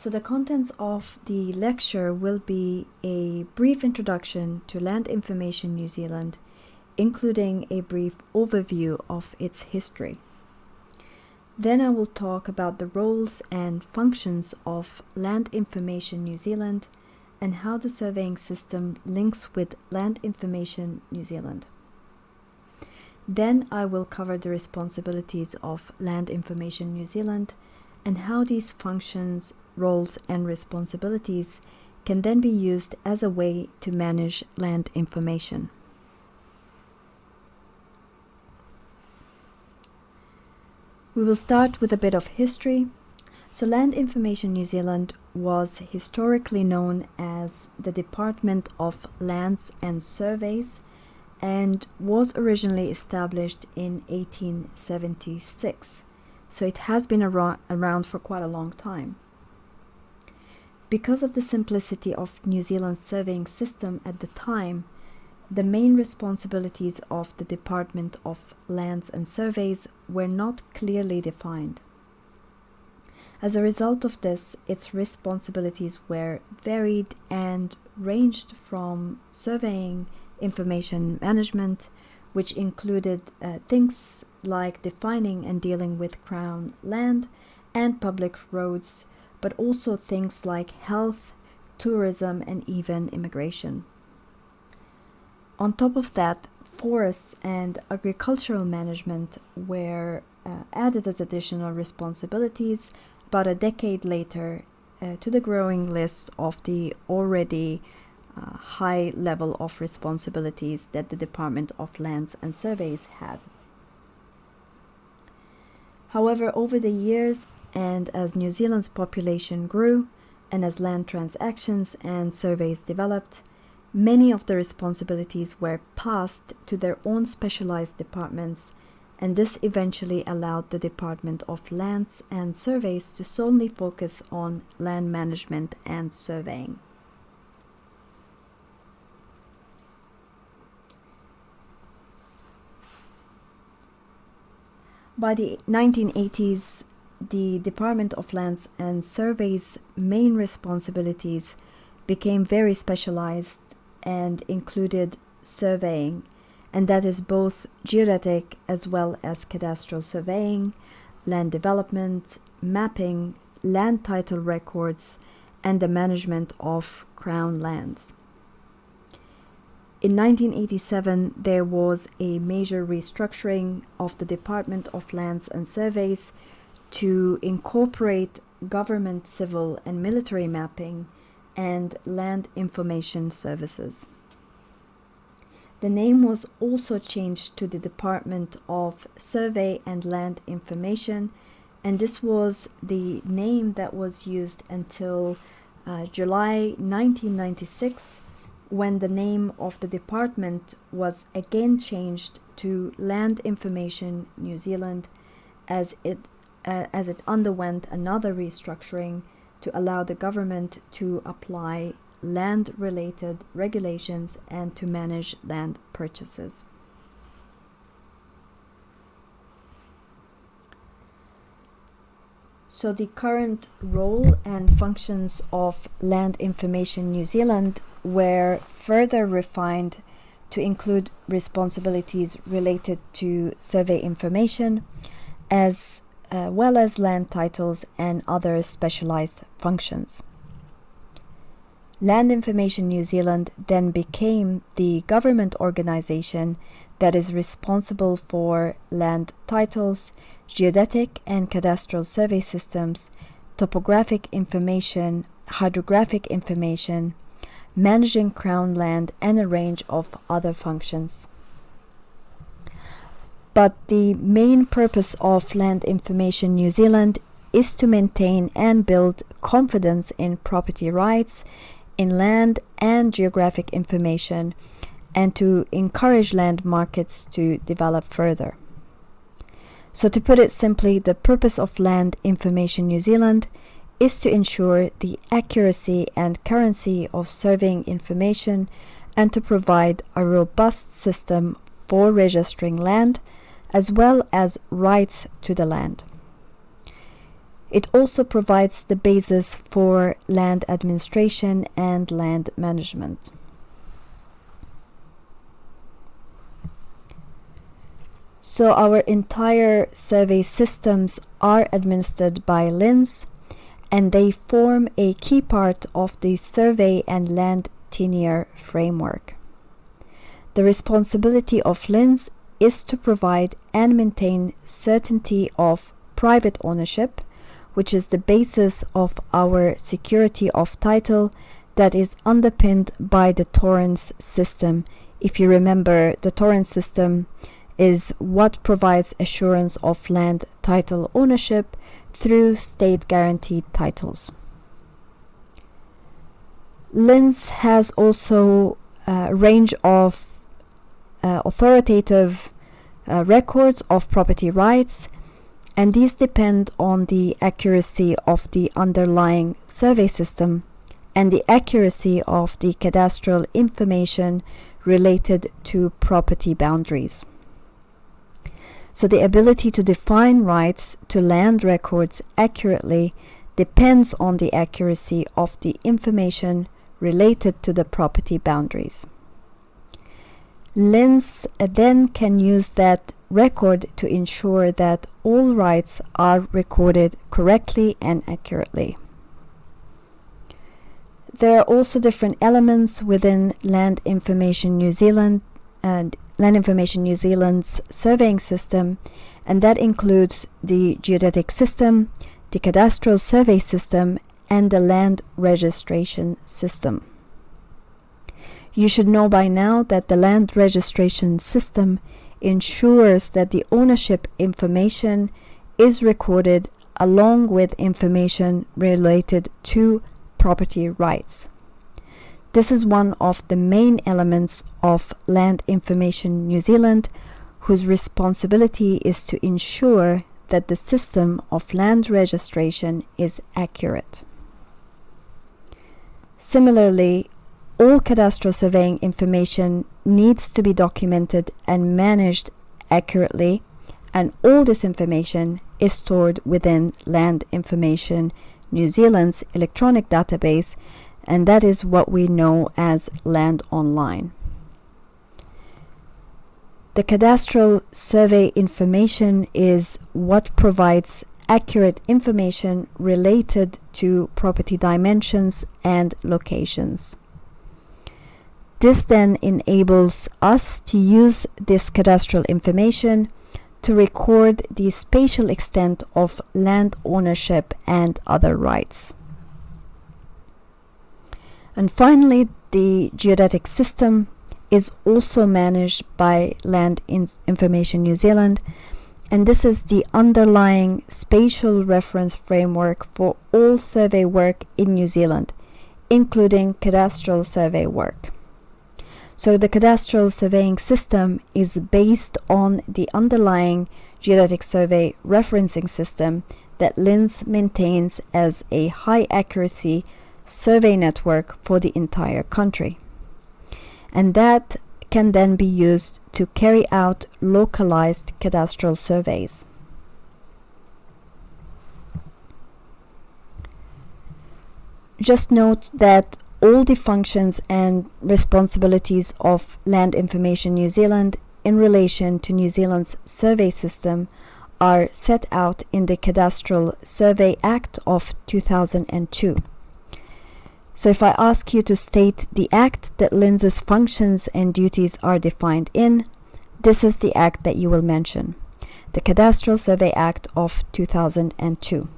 So the contents of the lecture will be a brief introduction to Land Information New Zealand, including a brief overview of its history. Then I will talk about the roles and functions of Land Information New Zealand and how the surveying system links with Land Information New Zealand. Then I will cover the responsibilities of Land Information New Zealand and how these functions, roles, and responsibilities can then be used as a way to manage land information. We will start with a bit of history. So Land Information New Zealand was historically known as the Department of Lands and Surveys and was originally established in 1876. So it has been around for quite a long time. Because of the simplicity of New Zealand's surveying system at the time, the main responsibilities of the Department of Lands and Surveys were not clearly defined. As a result of this, its responsibilities were varied and ranged from surveying information management, which included things like defining and dealing with Crown land and public roads, but also things like health, tourism, and even immigration. On top of that, forests and agricultural management were added as additional responsibilities about a decade later to the growing list of the already high level of responsibilities that the Department of Lands and Surveys had. However, over the years, and as New Zealand's population grew, and as land transactions and surveys developed, many of the responsibilities were passed to their own specialized departments, and this eventually allowed the Department of Lands and Surveys to solely focus on land management and surveying. By the 1980s, the Department of Lands and Surveys' main responsibilities became very specialized and included surveying, and that is both geodetic as well as cadastral surveying, land development, mapping, land title records, and the management of Crown lands. In 1987, there was a major restructuring of the Department of Lands and Surveys to incorporate government, civil, and military mapping and land information services. The name was also changed to the Department of Survey and Land Information, and this was the name that was used until July 1996, when the name of the department was again changed to Land Information New Zealand as it underwent another restructuring to allow the government to apply land-related regulations and to manage land purchases. So the current role and functions of Land Information New Zealand were further refined to include responsibilities related to survey information, as well as land titles and other specialized functions. Land Information New Zealand then became the government organization that is responsible for land titles, geodetic and cadastral survey systems, topographic information, hydrographic information, managing Crown land, and a range of other functions. But the main purpose of Land Information New Zealand is to maintain and build confidence in property rights, in land and geographic information, and to encourage land markets to develop further. So to put it simply, the purpose of Land Information New Zealand is to ensure the accuracy and currency of surveying information and to provide a robust system for registering land as well as rights to the land. It also provides the basis for land administration and land management. So our entire survey systems are administered by LINZ, and they form a key part of the survey and land tenure framework. The responsibility of LINZ is to provide and maintain certainty of private ownership, which is the basis of our security of title that is underpinned by the Torrens system. If you remember, the Torrens system is what provides assurance of land title ownership through state-guaranteed titles. LINZ has also a range of authoritative records of property rights, and these depend on the accuracy of the underlying survey system and the accuracy of the cadastral information related to property boundaries. So the ability to define rights to land records accurately depends on the accuracy of the information related to the property boundaries. LINZ then can use that record to ensure that all rights are recorded correctly and accurately. There are also different elements within Land Information New Zealand and Land Information New Zealand's surveying system, and that includes the geodetic system, the cadastral survey system, and the land registration system. You should know by now that the land registration system ensures that the ownership information is recorded along with information related to property rights. This is one of the main elements of Land Information New Zealand, whose responsibility is to ensure that the system of land registration is accurate. Similarly, all cadastral surveying information needs to be documented and managed accurately, and all this information is stored within Land Information New Zealand's electronic database, and that is what we know as LandOnline. The cadastral survey information is what provides accurate information related to property dimensions and locations. This then enables us to use this cadastral information to record the spatial extent of land ownership and other rights. And finally, the geodetic system is also managed by Land Information New Zealand, and this is the underlying spatial reference framework for all survey work in New Zealand, including cadastral survey work. So the cadastral surveying system is based on the underlying geodetic survey referencing system that LINZ maintains as a high accuracy survey network for the entire country. And that can then be used to carry out localized cadastral surveys. Just note that all the functions and responsibilities of Land Information New Zealand in relation to New Zealand's survey system are set out in the Cadastral Survey Act of 2002. So if I ask you to state the act that LINZ's functions and duties are defined in, this is the act that you will mention, the Cadastral Survey Act of 2002.